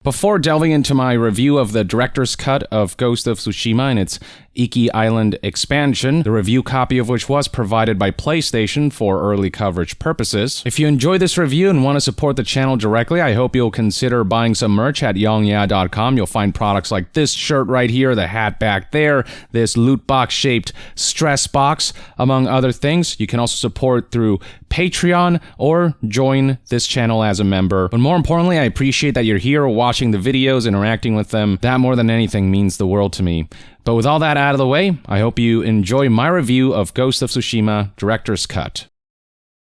Before delving into my review of the director's cut of Ghost of Tsushima and its Iki Island expansion, the review copy of which was provided by PlayStation for early coverage purposes. If you enjoyed this review and want to support the channel directly, I hope you'll consider buying some merch at yongya.com. You'll find products like this shirt right here, the hat back there, this loot box shaped stress box, among other things. You can also support through Patreon or join this channel as a member. But more importantly, I appreciate that you're here watching the videos, interacting with them. That more than anything means the world to me. But with all that out of the way, I hope you enjoy my review of Ghost of Tsushima Director's Cut.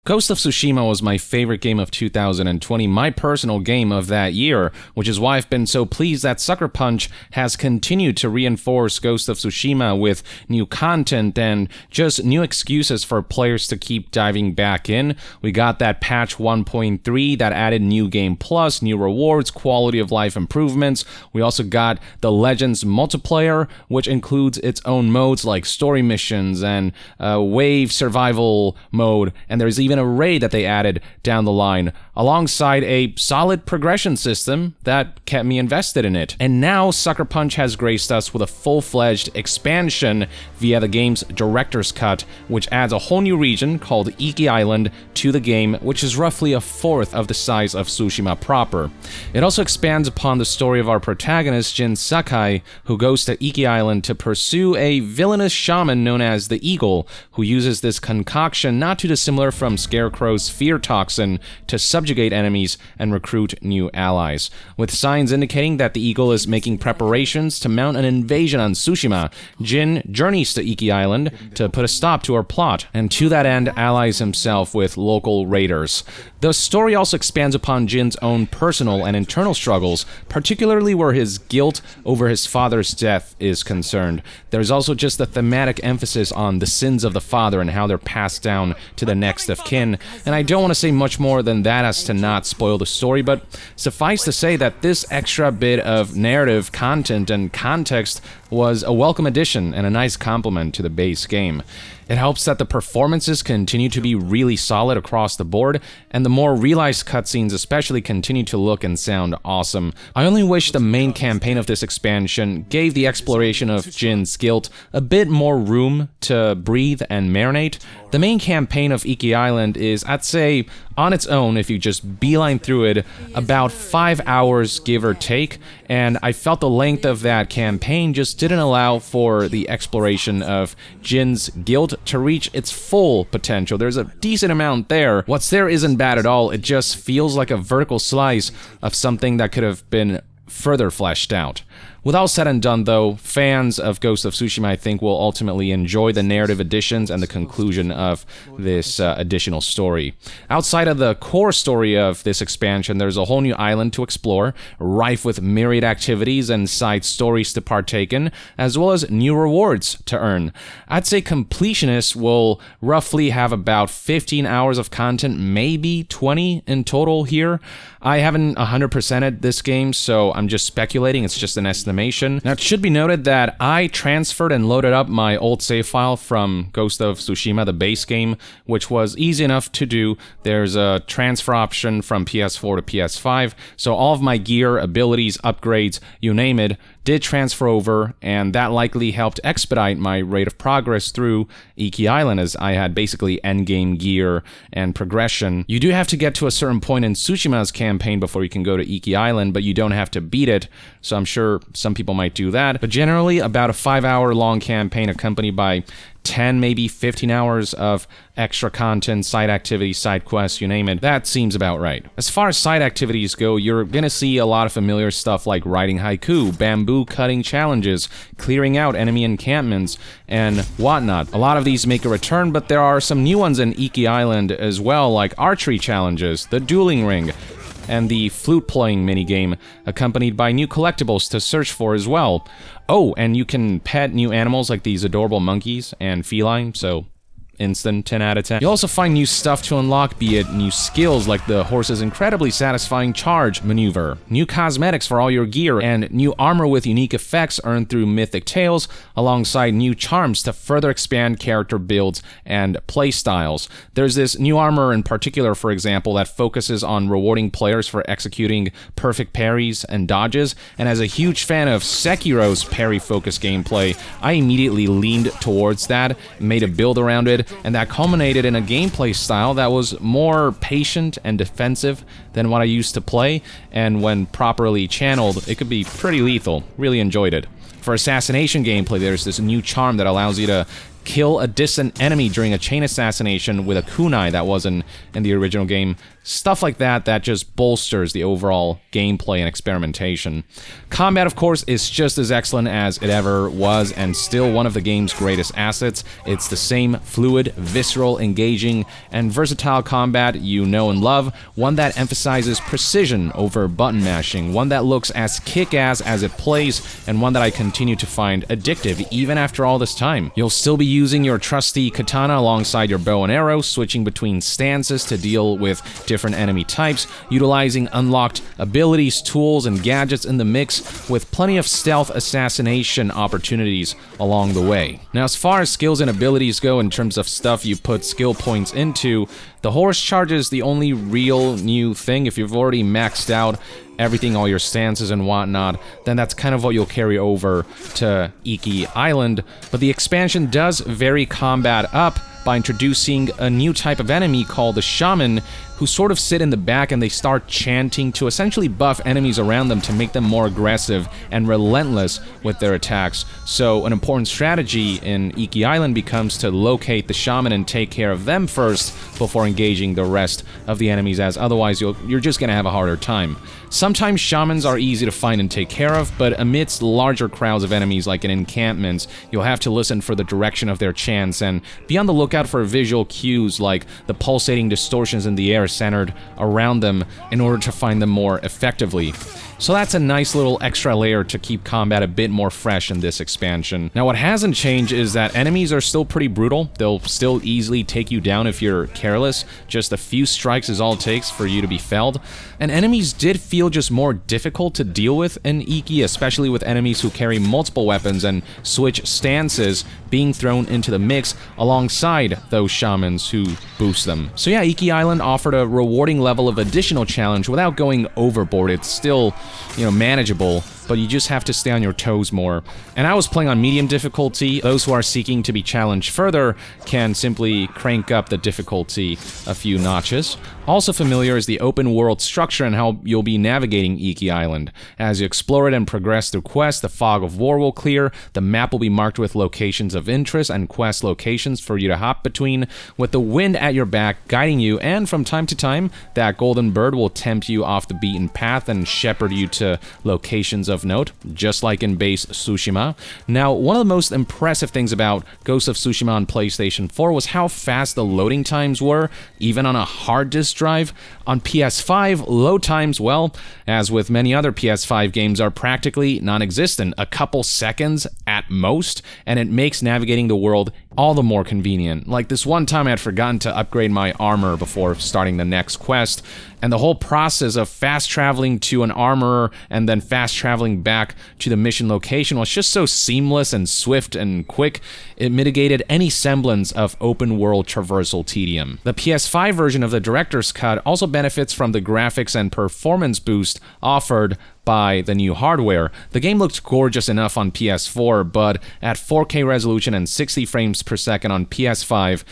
Ghost of Tsushima was my favorite game of 2020, my personal game of that year, which is why I've been so pleased that Sucker Punch has continued to reinforce Ghost of Tsushima with new content and just new excuses for players to keep diving back in. We got that patch 1.3 that added New Game Plus, new rewards, quality of life improvements. We also got the Legends multiplayer, which includes its own modes like story missions and wave survival mode, and there's even a raid that they added down the line, alongside a solid progression system that kept me invested in it. And now Sucker Punch has graced us with a full-fledged expansion via the game's director's cut, which adds a whole new region called Iki Island to the game, which is roughly a fourth of the size of Tsushima proper. It also expands upon the story of our protagonist Jin Sakai, who goes to Iki Island to pursue a villainous shaman known as the Eagle, who uses this concoction not too dissimilar from Scarecrow's fear toxin to subjugate enemies and recruit new allies. With signs indicating that the Eagle is making preparations to mount an invasion on Tsushima, Jin journeys to Iki Island to put a stop to her plot, and to that end allies himself with local raiders. The story also expands upon Jin's own personal and internal struggles, particularly where his guilt over his father's death is concerned. There's also just a thematic emphasis on the sins of the father and how they're passed down to the next of kin. And I don't want to say much more than that as to not spoil the story, but suffice to say that this extra bit of narrative content and context was a welcome addition and a nice complement to the base game. It helps that the performances continue to be really solid across the board, and the more realized cutscenes especially continue to look and sound awesome. I only wish the main campaign of this expansion gave the exploration of Jin's guilt a bit more room to breathe and marinate. The main campaign of Iki Island is, I'd say, on its own, if you just beeline through it, about 5 hours give or take, and I felt the length of that campaign just didn't allow for the exploration of Jin's guilt to reach its full potential. There's a decent amount there. What's there isn't bad at all, it just feels like a vertical slice of something that could have been further fleshed out. With all said and done, though, fans of Ghost of Tsushima, I think, will ultimately enjoy the narrative additions and the conclusion of this additional story. Outside of the core story of this expansion, there's a whole new island to explore, rife with myriad activities and side stories to partake in, as well as new rewards to earn. I'd say completionists will roughly have about 15 hours of content, maybe 20 in total here. I haven't 100%ed this game, so I'm just speculating. It's just an estimation. Now, it should be noted that I transferred and loaded up my old save file from Ghost of Tsushima, the base game, which was easy enough to do. There's a transfer option from PS4 to PS5, so all of my gear, abilities, upgrades, you name it, did transfer over, and that likely helped expedite my rate of progress through Iki Island, as I had basically endgame gear and progression. You do have to get to a certain point in Tsushima's campaign before you can go to Iki Island, but you don't have to beat it, so I'm sure some people might do that. But generally, about a 5-hour long campaign accompanied by 10, maybe 15 hours of extra content, side activities, side quests, you name it. That seems about right. As far as side activities go, you're gonna see a lot of familiar stuff like writing haiku, bamboo cutting challenges, clearing out enemy encampments, and whatnot. A lot of these make a return, but there are some new ones in Iki Island as well, like archery challenges, the dueling ring, and the flute-playing minigame, accompanied by new collectibles to search for as well. Oh, and you can pet new animals like these adorable monkeys and feline, so instant 10 out of 10. You'll also find new stuff to unlock, be it new skills like the horse's incredibly satisfying charge maneuver, new cosmetics for all your gear, and new armor with unique effects earned through mythic tales, alongside new charms to further expand character builds and playstyles. There's this new armor in particular, for example, that focuses on rewarding players for executing perfect parries and dodges, and as a huge fan of Sekiro's parry-focused gameplay, I immediately leaned towards that, made a build around it, and that culminated in a gameplay style that was more patient and defensive than what I used to play, and when properly channeled, it could be pretty lethal. Really enjoyed it. For assassination gameplay, there's this new charm that allows you to kill a distant enemy during a chain assassination with a kunai that wasn't in the original game. Stuff like that just bolsters the overall gameplay and experimentation. Combat, of course, is just as excellent as it ever was, and still one of the game's greatest assets. It's the same fluid, visceral, engaging, and versatile combat you know and love, one that emphasizes precision over button mashing, one that looks as kick-ass as it plays, and one that I continue to find addictive even after all this time. You'll still be using your trusty katana alongside your bow and arrow, switching between stances to deal with different enemy types, utilizing unlocked abilities, tools, and gadgets in the mix, with plenty of stealth assassination opportunities along the way. Now, as far as skills and abilities go in terms of stuff you put skill points into, the horse charge is the only real new thing. If you've already maxed out everything, all your stances and whatnot, then that's kind of what you'll carry over to Iki Island. But the expansion does vary combat up by introducing a new type of enemy called the Shaman, who sort of sit in the back and they start chanting to essentially buff enemies around them to make them more aggressive and relentless with their attacks. So an important strategy in Iki Island becomes to locate the Shaman and take care of them first before engaging the rest of the enemies, as otherwise you're just gonna have a harder time. Sometimes shamans are easy to find and take care of, but amidst larger crowds of enemies like in encampments, you'll have to listen for the direction of their chants and be on the lookout for visual cues like the pulsating distortions in the air centered around them in order to find them more effectively. So that's a nice little extra layer to keep combat a bit more fresh in this expansion. Now, what hasn't changed is that enemies are still pretty brutal. They'll still easily take you down if you're careless. Just a few strikes is all it takes for you to be felled. And enemies did feel just more difficult to deal with in Iki, especially with enemies who carry multiple weapons and switch stances being thrown into the mix alongside those shamans who boost them. So yeah, Iki Island offered a rewarding level of additional challenge without going overboard. It's still, manageable, but you just have to stay on your toes more. And I was playing on medium difficulty. Those who are seeking to be challenged further can simply crank up the difficulty a few notches. Also familiar is the open world structure and how you'll be navigating Iki Island. As you explore it and progress through quests, the fog of war will clear, the map will be marked with locations of interest and quest locations for you to hop between, with the wind at your back guiding you, and from time to time, that golden bird will tempt you off the beaten path and shepherd you to locations of note, just like in base Tsushima. Now, one of the most impressive things about Ghost of Tsushima on PlayStation 4 was how fast the loading times were, even on a hard disk drive. On PS5, load times, well, as with many other PS5 games, are practically non-existent, a couple seconds at most, and it makes navigating the world all the more convenient. Like this one time I had forgotten to upgrade my armor before starting the next quest, and the whole process of fast traveling to an armorer and then fast traveling back to the mission location was just so seamless and swift and quick, it mitigated any semblance of open world traversal tedium. The PS5 version of the director's cut also benefits from the graphics and performance boost offered by the new hardware. The game looked gorgeous enough on PS4, but at 4K resolution and 60 frames per second on PS5,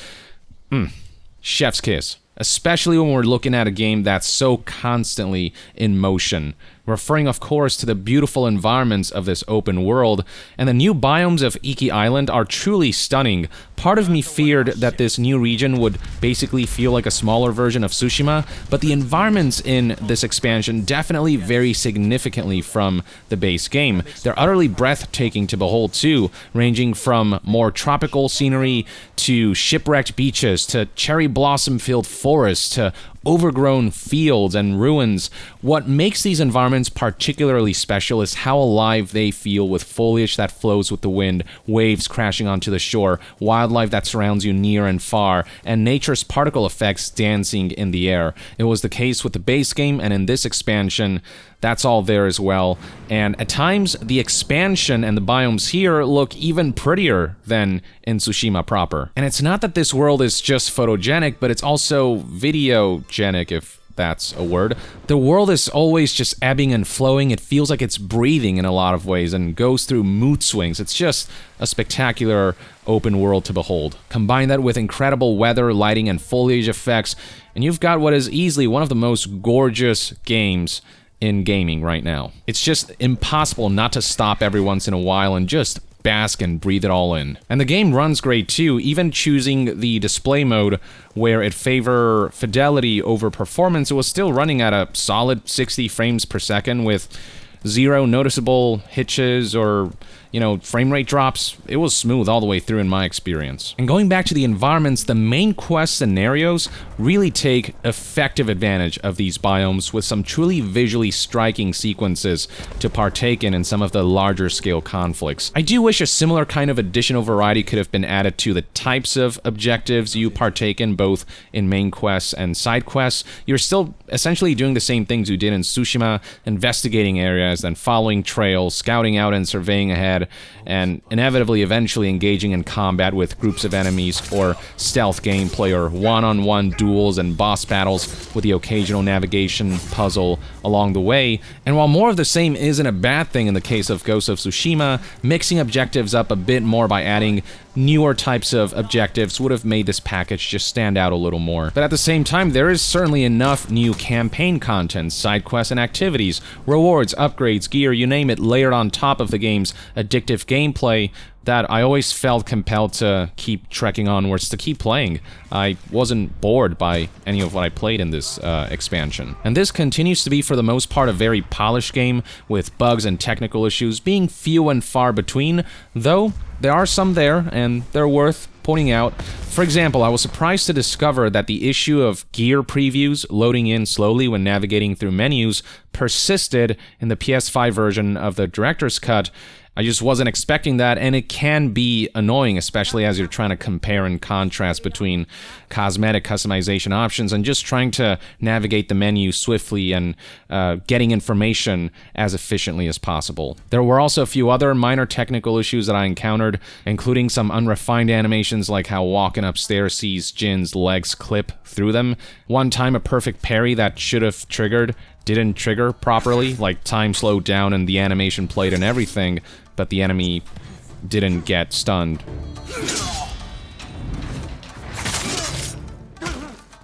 chef's kiss. Especially when we're looking at a game that's so constantly in motion. Referring, of course, to the beautiful environments of this open world, and the new biomes of Iki Island are truly stunning. Part of me feared that this new region would basically feel like a smaller version of Tsushima, but the environments in this expansion definitely vary significantly from the base game. They're utterly breathtaking to behold too, ranging from more tropical scenery to shipwrecked beaches to cherry blossom-filled forests to overgrown fields and ruins. What makes these environments particularly special is how alive they feel, with foliage that flows with the wind, waves crashing onto the shore, wildlife that surrounds you near and far, and nature's particle effects dancing in the air. It was the case with the base game, and in this expansion, that's all there as well. And at times, the expansion and the biomes here look even prettier than in Tsushima proper. And it's not that this world is just photogenic, but it's also videogenic, if that's a word. The world is always just ebbing and flowing. It feels like it's breathing in a lot of ways and goes through mood swings. It's just a spectacular open world to behold. Combine that with incredible weather, lighting, and foliage effects, and you've got what is easily one of the most gorgeous games in gaming right now. It's just impossible not to stop every once in a while and just bask and breathe it all in. And the game runs great too, even choosing the display mode where it favor fidelity over performance. It was still running at a solid 60 frames per second with zero noticeable hitches or, frame rate drops. It was smooth all the way through in my experience. And going back to the environments, the main quest scenarios really take effective advantage of these biomes with some truly visually striking sequences to partake in some of the larger scale conflicts. I do wish a similar kind of additional variety could have been added to the types of objectives you partake in, both in main quests and side quests. You're still essentially doing the same things you did in Tsushima, investigating areas, then following trails, scouting out and surveying ahead, and inevitably eventually engaging in combat with groups of enemies or stealth gameplay or one-on-one duels and boss battles with the occasional navigation puzzle along the way. And while more of the same isn't a bad thing in the case of Ghost of Tsushima, mixing objectives up a bit more by adding newer types of objectives would have made this package just stand out a little more. But at the same time, there is certainly enough new campaign content, side quests and activities, rewards, upgrades, gear, you name it, layered on top of the game's addictive gameplay that I always felt compelled to keep trekking onwards, to keep playing. I wasn't bored by any of what I played in this expansion. And this continues to be, for the most part, a very polished game, with bugs and technical issues being few and far between, though there are some there, and they're worth pointing out. For example, I was surprised to discover that the issue of gear previews loading in slowly when navigating through menus persisted in the PS5 version of the Director's Cut. I just wasn't expecting that, and it can be annoying, especially as you're trying to compare and contrast between cosmetic customization options and just trying to navigate the menu swiftly and getting information as efficiently as possible. There were also a few other minor technical issues that I encountered, including some unrefined animations like how walking upstairs sees Jin's legs clip through them. One time, a perfect parry that should have triggered didn't trigger properly, like time slowed down and the animation played and everything, but the enemy didn't get stunned.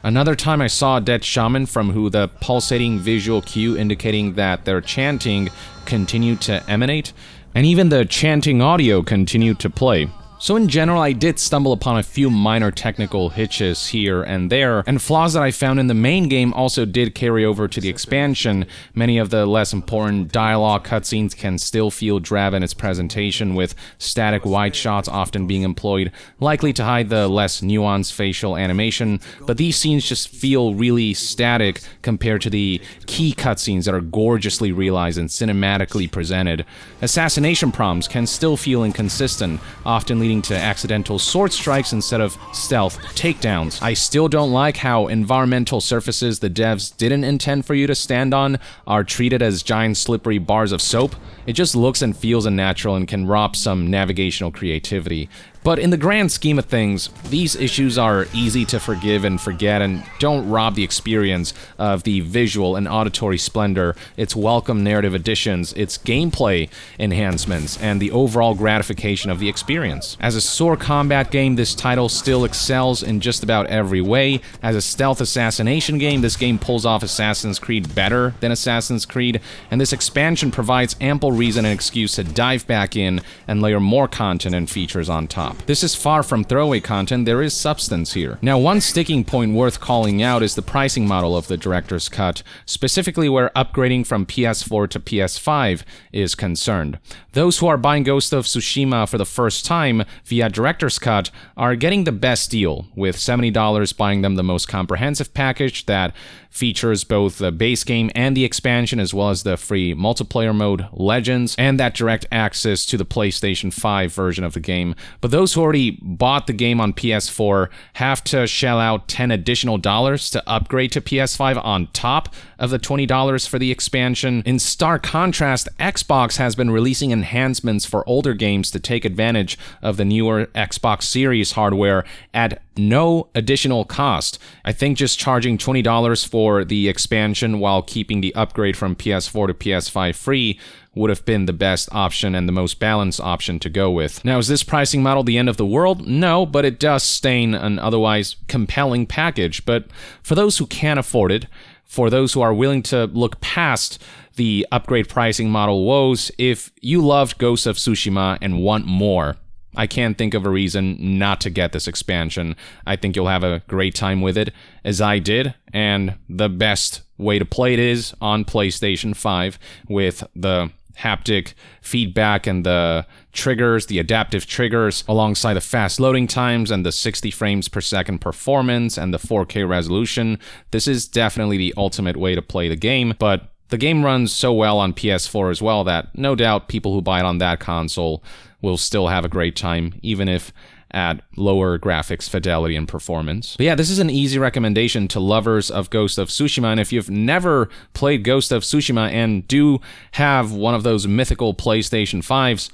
Another time I saw a dead shaman from who the pulsating visual cue indicating that their chanting continued to emanate, and even the chanting audio continued to play. So in general, I did stumble upon a few minor technical hitches here and there, and flaws that I found in the main game also did carry over to the expansion. Many of the less important dialogue cutscenes can still feel drab in its presentation, with static wide shots often being employed, likely to hide the less nuanced facial animation, but these scenes just feel really static compared to the key cutscenes that are gorgeously realized and cinematically presented. Assassination prompts can still feel inconsistent, often leading to accidental sword strikes instead of stealth takedowns. I still don't like how environmental surfaces the devs didn't intend for you to stand on are treated as giant slippery bars of soap. It just looks and feels unnatural and can rob some navigational creativity. But in the grand scheme of things, these issues are easy to forgive and forget and don't rob the experience of the visual and auditory splendor, its welcome narrative additions, its gameplay enhancements, and the overall gratification of the experience. As a sore combat game, this title still excels in just about every way. As a stealth assassination game, this game pulls off Assassin's Creed better than Assassin's Creed, and this expansion provides ample reason and excuse to dive back in and layer more content and features on top. top. This is far from throwaway content, there is substance here. Now, one sticking point worth calling out is the pricing model of the Director's Cut, specifically where upgrading from PS4 to PS5 is concerned. Those who are buying Ghost of Tsushima for the first time via Director's Cut are getting the best deal, with $70 buying them the most comprehensive package that features both the base game and the expansion, as well as the free multiplayer mode Legends, and that direct access to the PlayStation 5 version of the game. But those who already bought the game on PS4 have to shell out $10 additional to upgrade to PS5 on top of the $20 for the expansion. In stark contrast, Xbox has been releasing enhancements for older games to take advantage of the newer Xbox Series hardware at no additional cost. I think just charging $20 for the expansion while keeping the upgrade from PS4 to PS5 free would have been the best option and the most balanced option to go with. Now, is this pricing model the end of the world? No, but it does stain an otherwise compelling package. But for those who can't afford it, for those who are willing to look past the upgrade pricing model woes, if you loved Ghost of Tsushima and want more, I can't think of a reason not to get this expansion. I think you'll have a great time with it, as I did, and the best way to play it is on PlayStation 5 with the haptic feedback and the triggers, the adaptive triggers, alongside the fast loading times and the 60 frames per second performance and the 4K resolution. This is definitely the ultimate way to play the game, but the game runs so well on PS4 as well that no doubt people who buy it on that console will still have a great time, even if at lower graphics fidelity and performance. But yeah, this is an easy recommendation to lovers of Ghost of Tsushima, and if you've never played Ghost of Tsushima and do have one of those mythical PlayStation 5s,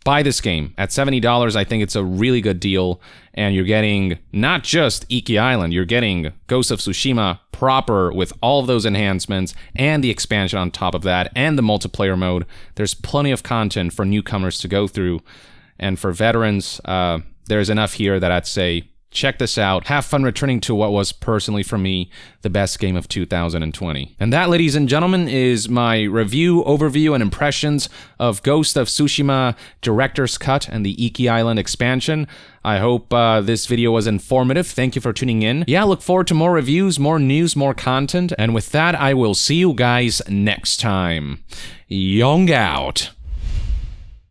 buy this game. At $70, I think it's a really good deal, and you're getting not just Iki Island, you're getting Ghost of Tsushima proper with all of those enhancements and the expansion on top of that and the multiplayer mode. There's plenty of content for newcomers to go through, and for veterans, there's enough here that I'd say check this out. Have fun returning to what was, personally for me, the best game of 2020. And that, ladies and gentlemen, is my review, overview, and impressions of Ghost of Tsushima Director's Cut and the Iki Island expansion. I hope this video was informative. Thank you for tuning in. Yeah, look forward to more reviews, more news, more content. And with that, I will see you guys next time. Young out.